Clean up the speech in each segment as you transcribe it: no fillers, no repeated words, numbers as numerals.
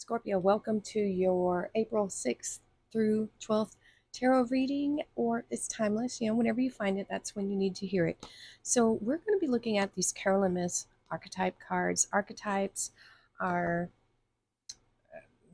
Scorpio, welcome to your April 6th through 12th tarot reading, or it's timeless. Whenever you find it, that's when you need to hear it. So, we're going to be looking at these Carolyn Miss archetype cards. Archetypes are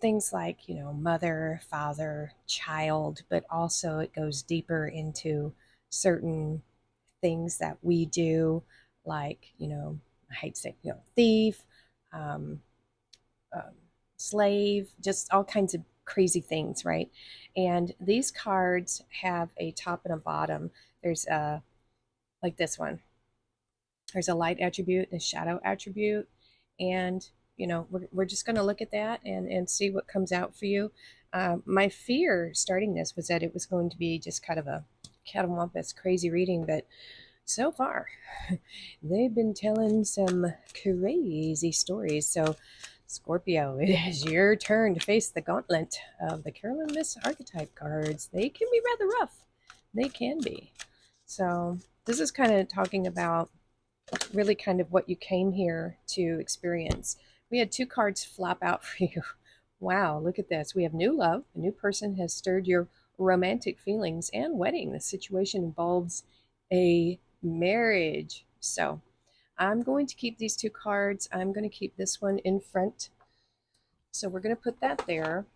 things like, mother, father, child, but also it goes deeper into certain things that we do, like, I hate to say, thief, um, um, slave, just all kinds of crazy things, right? And these cards have a top and a bottom. There's a, like this one, there's a light attribute and a shadow attribute. And, we're just going to look at that and see what comes out for you. My fear starting this was that it was going to be just kind of a catawampus crazy reading, but so far, they've been telling some crazy stories. So, Scorpio, it is your turn to face the gauntlet of the Carolyn Miss archetype cards. They can be rather rough. They can be. So, this is kind of talking about really kind of what you came here to experience. We had two cards flop out for you. Wow, look at this. We have new love. A new person has stirred your romantic feelings and wedding. The situation involves a marriage. So I'm going to keep these two cards. I'm going to keep this one in front. So we're going to put that there.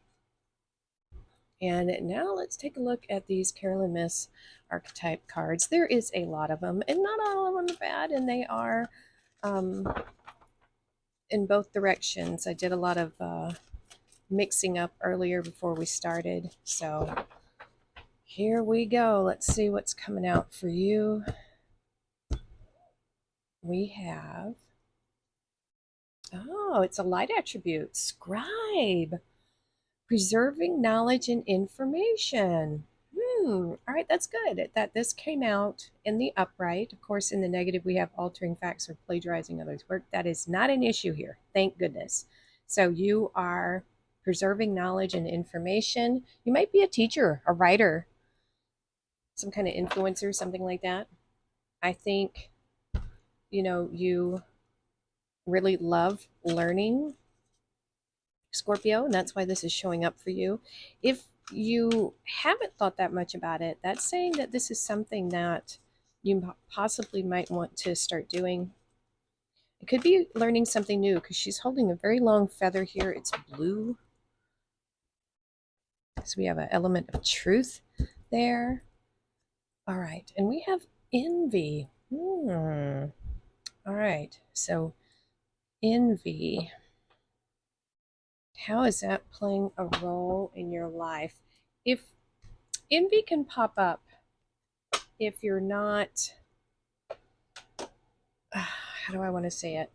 And now let's take a look at these Carolyn Miss archetype cards. There is a lot of them, and not all of them are bad, and they are in both directions. I did a lot of mixing up earlier before we started. So here we go. Let's see what's coming out for you. We have, it's a light attribute, scribe, preserving knowledge and information. All right, that's good. That this came out in the upright. Of course, in the negative, we have altering facts or plagiarizing others' work. That is not an issue here. Thank goodness. So you are preserving knowledge and information. You might be a teacher, a writer, some kind of influencer, something like that. I think, you really love learning, Scorpio, and that's why this is showing up for you. If you haven't thought that much about it, that's saying that this is something that you possibly might want to start doing. It could be learning something new because she's holding a very long feather here. It's blue. So we have an element of truth there. All right. And we have envy. All right. So envy. How is that playing a role in your life? If envy can pop up if you're not, how do I want to say it?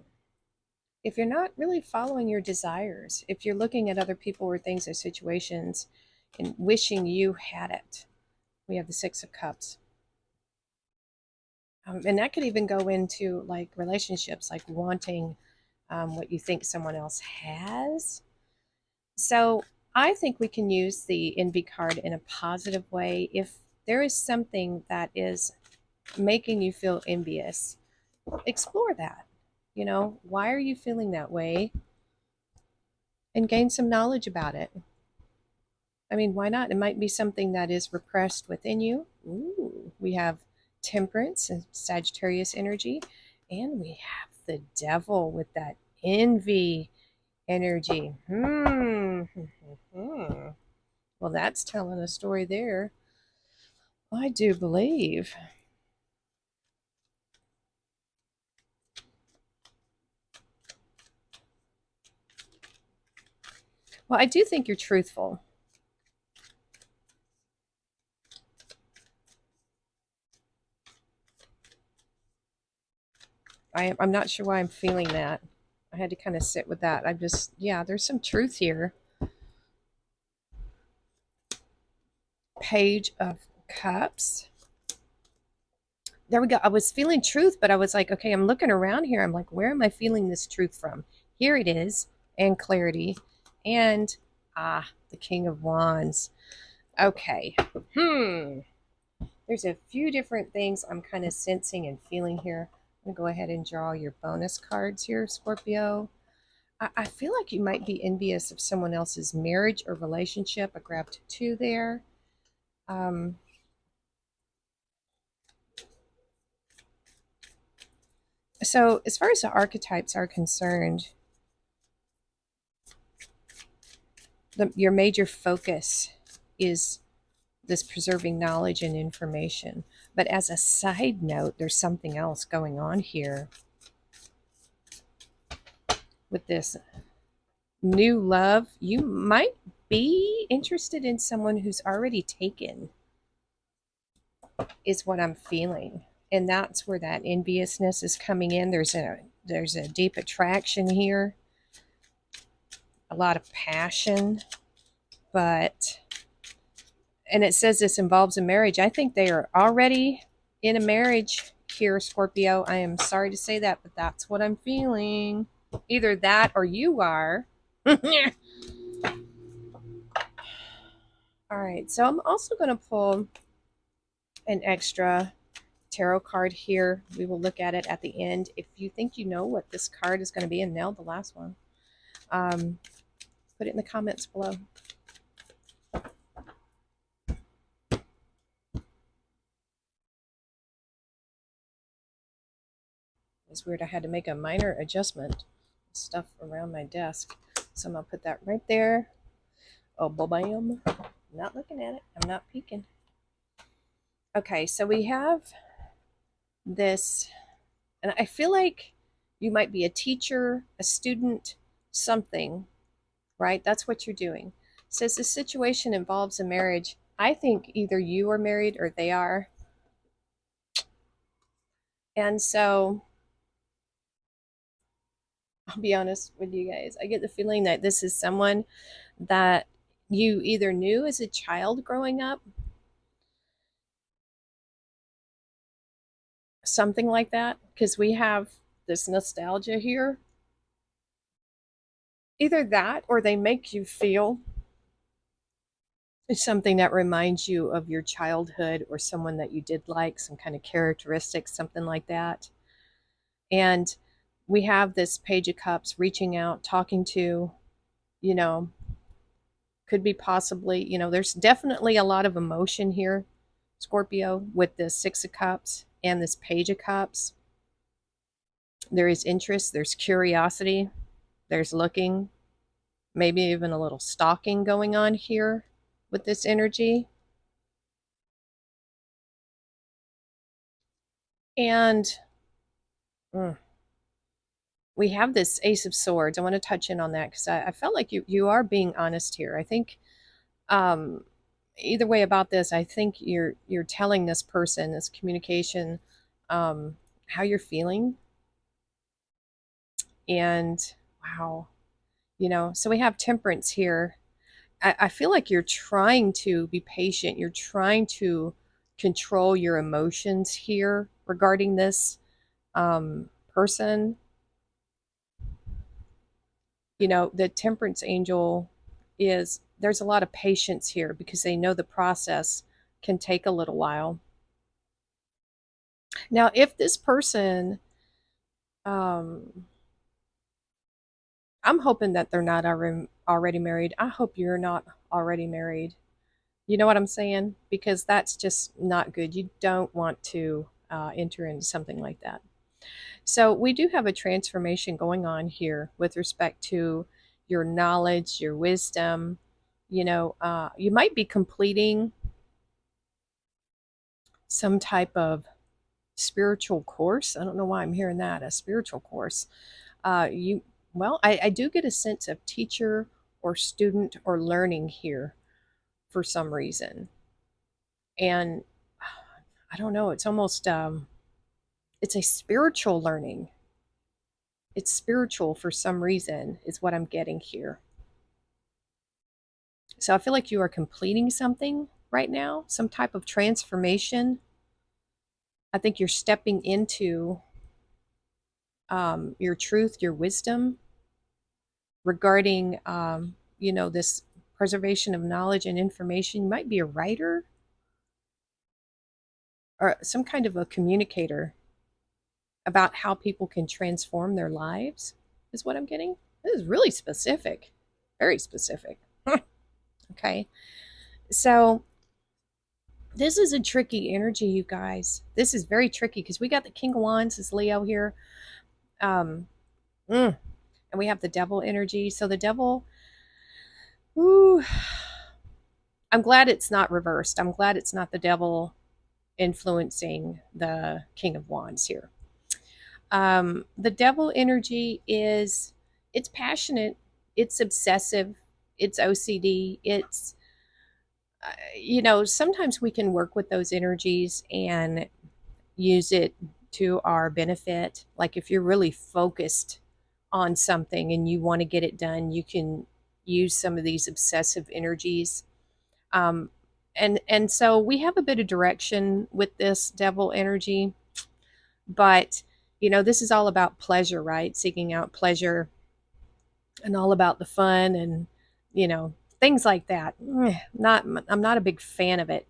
If you're not really following your desires, if you're looking at other people or things or situations and wishing you had it, we have the Six of Cups. And that could even go into like relationships, like wanting what you think someone else has. So I think we can use the envy card in a positive way. If there is something that is making you feel envious, explore that. Why are you feeling that way? And gain some knowledge about it. I mean, why not? It might be something that is repressed within you. Ooh, we have Temperance and Sagittarius energy, and we have the Devil with that envy energy. Well, that's telling a story there. I do believe. Well, I do think you're truthful. I'm not sure why I'm feeling that. I had to kind of sit with that. There's some truth here. Page of Cups. There we go. I was feeling truth, but I was like, okay, I'm looking around here. I'm like, where am I feeling this truth from? Here it is, and clarity, and the King of Wands. Okay. There's a few different things I'm kind of sensing and feeling here. I'm going to go ahead and draw your bonus cards here, Scorpio. I feel like you might be envious of someone else's marriage or relationship. I grabbed two there. Um, so, as far as the archetypes are concerned, your major focus is this preserving knowledge and information. But as a side note, there's something else going on here with this new love. You might be interested in someone who's already taken, is what I'm feeling. And that's where that enviousness is coming in. There's a deep attraction here, a lot of passion, but and it says this involves a marriage. I think they are already in a marriage here, Scorpio. I am sorry to say that, but that's what I'm feeling. Either that or you are. All right, so I'm also going to pull an extra tarot card here. We will look at it at the end. If you think you know what this card is going to be and nailed the last one, put it in the comments below. It's weird. I had to make a minor adjustment. Stuff around my desk. So I'm going to put that right there. Oh, bam. Not looking at it. I'm not peeking. Okay, so we have this, and I feel like you might be a teacher, a student, something, right? That's what you're doing. It says the situation involves a marriage. I think either you are married or they are. And so I'll be honest with you guys. I get the feeling that this is someone that you either knew as a child growing up, something like that, because we have this nostalgia here. Either that or they make you feel something that reminds you of your childhood or someone that you did like, some kind of characteristics, something like that. And we have this Page of Cups reaching out, talking to, you know, could be possibly, there's definitely a lot of emotion here, Scorpio, with the Six of Cups and this Page of Cups. There is interest, there's curiosity, there's looking, maybe even a little stalking going on here with this energy. And we have this Ace of Swords. I want to touch in on that because I felt like you are being honest here. I think um, either way about this, I think you're telling this person, this communication, how you're feeling. And wow, so we have Temperance here. I feel like you're trying to be patient. You're trying to control your emotions here regarding this person. The Temperance angel is, there's a lot of patience here because they know the process can take a little while. Now, if this person, um, I'm hoping that they're not already married. I hope you're not already married. You know what I'm saying? Because that's just not good. You don't want to enter into something like that. So we do have a transformation going on here with respect to your knowledge, your wisdom. You might be completing some type of spiritual course. I don't know why I'm hearing that, a spiritual course. You well, I do get a sense of teacher or student or learning here for some reason. And I don't know, it's almost it's a spiritual learning. It's spiritual for some reason, is what I'm getting here. So I feel like you are completing something right now, some type of transformation. I think you're stepping into your truth, your wisdom regarding, this preservation of knowledge and information. You might be a writer or some kind of a communicator about how people can transform their lives, is what I'm getting. This is really specific, very specific. Okay, so this is a tricky energy, you guys. This is very tricky because we got the King of Wands is Leo here. Um, mm, and we have the devil energy. So the devil, ooh, I'm glad it's not reversed. I'm glad it's not the devil influencing the King of Wands here. The devil energy is it's passionate, it's obsessive, it's OCD, it's sometimes we can work with those energies and use it to our benefit. Like if you're really focused on something and you want to get it done, you can use some of these obsessive energies. Um, and so we have a bit of direction with this devil energy, but this is all about pleasure, right? Seeking out pleasure and all about the fun and you know things like that. Not I'm not a big fan of it.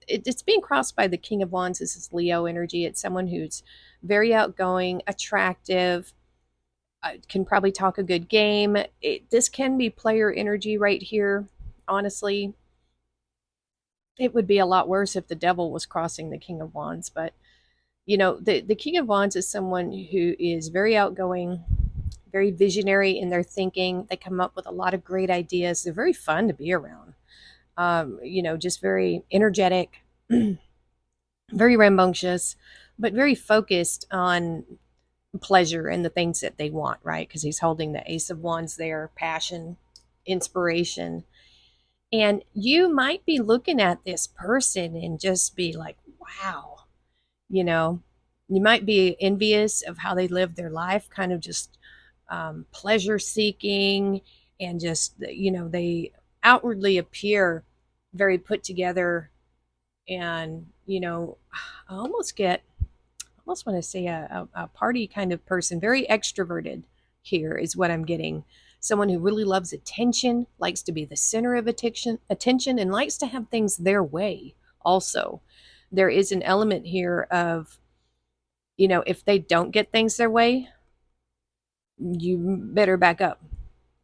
It's being crossed by the King of Wands. This is Leo energy. It's someone who's very outgoing, attractive, can probably talk a good game. This can be player energy right here. Honestly, it would be a lot worse if the devil was crossing the King of Wands. But the King of Wands is someone who is very outgoing, very visionary in their thinking. They come up with a lot of great ideas. They're very fun to be around. Just very energetic, very rambunctious, but very focused on pleasure and the things that they want, right? Because he's holding the Ace of Wands there, passion, inspiration. And you might be looking at this person and just be like, wow, you know, you might be envious of how they live their life, kind of just pleasure seeking, and just, they outwardly appear very put together. And, I almost want to say a party kind of person, very extroverted here is what I'm getting. Someone who really loves attention, likes to be the center of attention, and likes to have things their way also. There is an element here of, if they don't get things their way, you better back up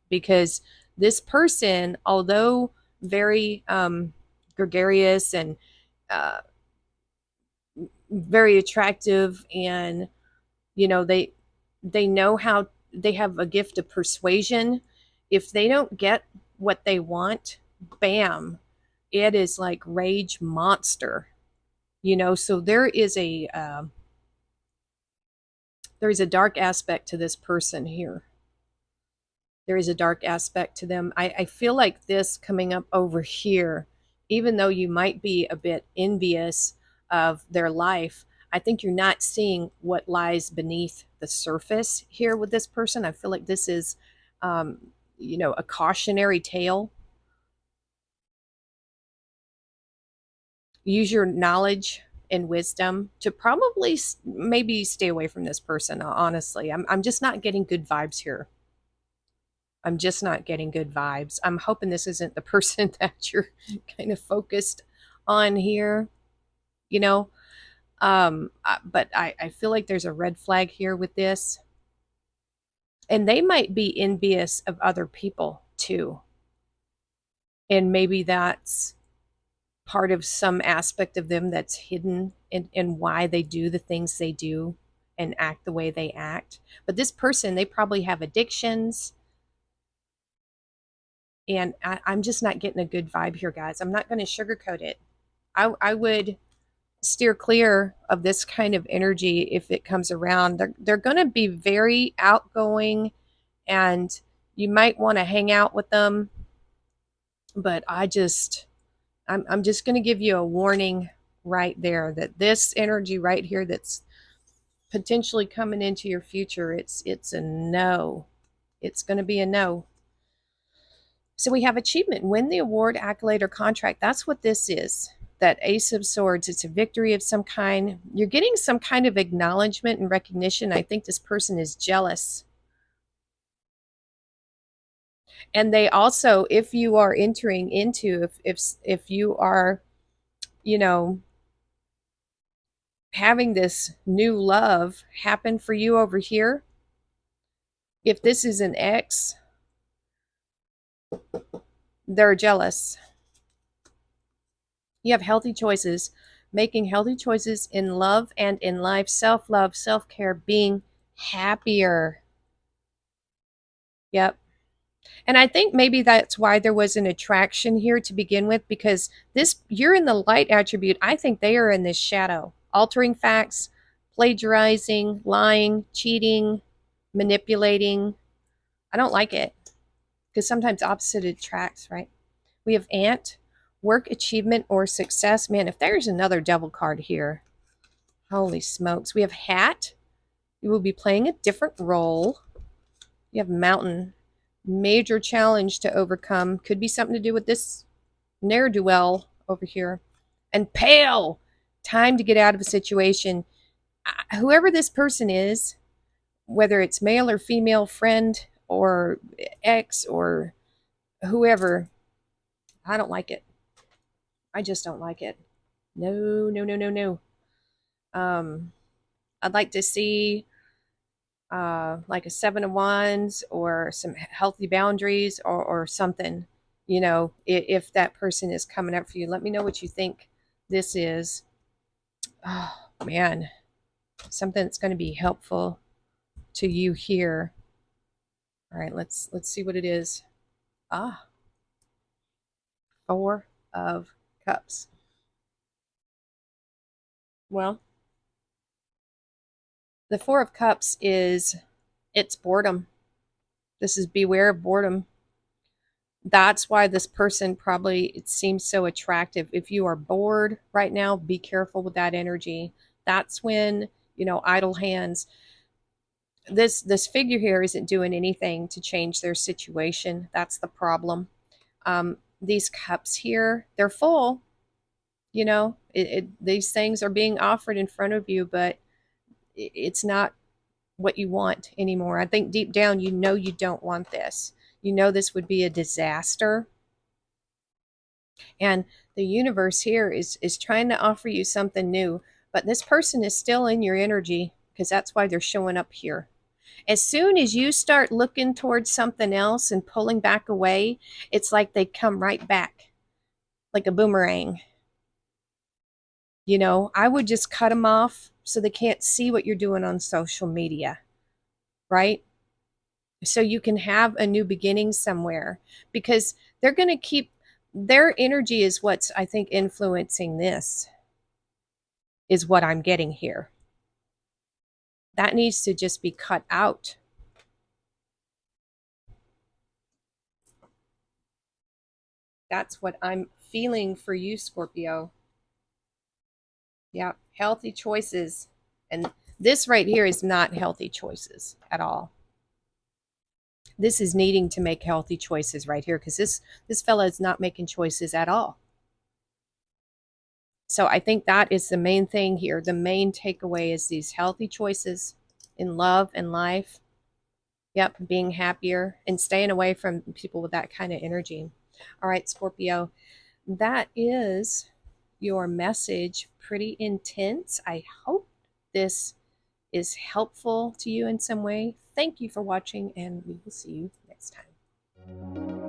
because this person, although very gregarious and uh, very attractive, and they know how, they have a gift of persuasion. If they don't get what they want, bam, it is like rage monster. So there is a dark aspect to this person here. There is a dark aspect to them. I feel like this coming up over here, even though you might be a bit envious of their life, I think you're not seeing what lies beneath the surface here with this person. I feel like this is, a cautionary tale. Use your knowledge and wisdom to probably maybe stay away from this person. Honestly, I'm just not getting good vibes here. I'm just not getting good vibes. I'm hoping this isn't the person that you're kind of focused on here, you know. But I feel like there's a red flag here with this, and they might be envious of other people too, and maybe that's part of some aspect of them that's hidden in why they do the things they do and act the way they act. But this person, they probably have addictions, and I'm just not getting a good vibe here, guys. I'm not going to sugarcoat it. I would steer clear of this kind of energy if it comes around. They're going to be very outgoing, and you might want to hang out with them. But I'm just going to give you a warning right there that this energy right here that's potentially coming into your future, it's a no. It's going to be a no. So we have achievement, win the award, accolade, or contract. That's what this is. That Ace of Swords, it's a victory of some kind. You're getting some kind of acknowledgement and recognition. I think this person is jealous. And they also, if you are entering into, if you are, you know, having this new love happen for you over here, If this is an ex, they're jealous. You have healthy choices, making healthy choices in love and in life, self love, self care, being happier. Yep. And I think maybe that's why there was an attraction here to begin with, because this, you're in the light attribute. I think they are in this shadow, altering facts, plagiarizing, lying, cheating, manipulating. I don't like it because sometimes opposite attracts, right? We have ant, work, achievement, or success. Man, if there's another devil card here, holy smokes. We have hat. You will be playing a different role. You have mountain, major challenge to overcome. Could be something to do with this ne'er-do-well over here. And pale, time to get out of a situation. Whoever this person is, whether it's male or female, friend or ex or whoever, I don't like it. I just don't like it. No, no, no, no, no. Um, I'd like to see like a seven of wands or some healthy boundaries or something. You know, if that person is coming up for you, let me know what you think this is. Oh man, something that's going to be helpful to you here. All right, let's see what it is. Ah, Four of Cups. Well, the Four of Cups is, it's boredom. This is beware of boredom. That's why this person probably, it seems so attractive. If you are bored right now, be careful with that energy. That's when, you know, idle hands. This figure here isn't doing anything to change their situation. That's the problem. These cups here, they're full. You know, these things are being offered in front of you, but it's not what you want anymore. I think deep down, you know, you don't want this. You know, this would be a disaster. And the universe here is trying to offer you something new, but this person is still in your energy because that's why they're showing up here. As soon as you start looking towards something else and pulling back away, it's like they come right back like a boomerang. You know, I would just cut them off so they can't see what you're doing on social media, right? So you can have a new beginning somewhere, because they're going to keep, their energy is what's, I think, influencing this, is what I'm getting here. That needs to just be cut out. That's what I'm feeling for you, Scorpio. Yeah, healthy choices. And this right here is not healthy choices at all. This is needing to make healthy choices right here, because this fella is not making choices at all. So I think that is the main thing here. The main takeaway is these healthy choices in love and life. Yep, being happier and staying away from people with that kind of energy. All right, Scorpio, that is your message. Pretty intense. I hope this is helpful to you in some way. Thank you for watching, and we will see you next time.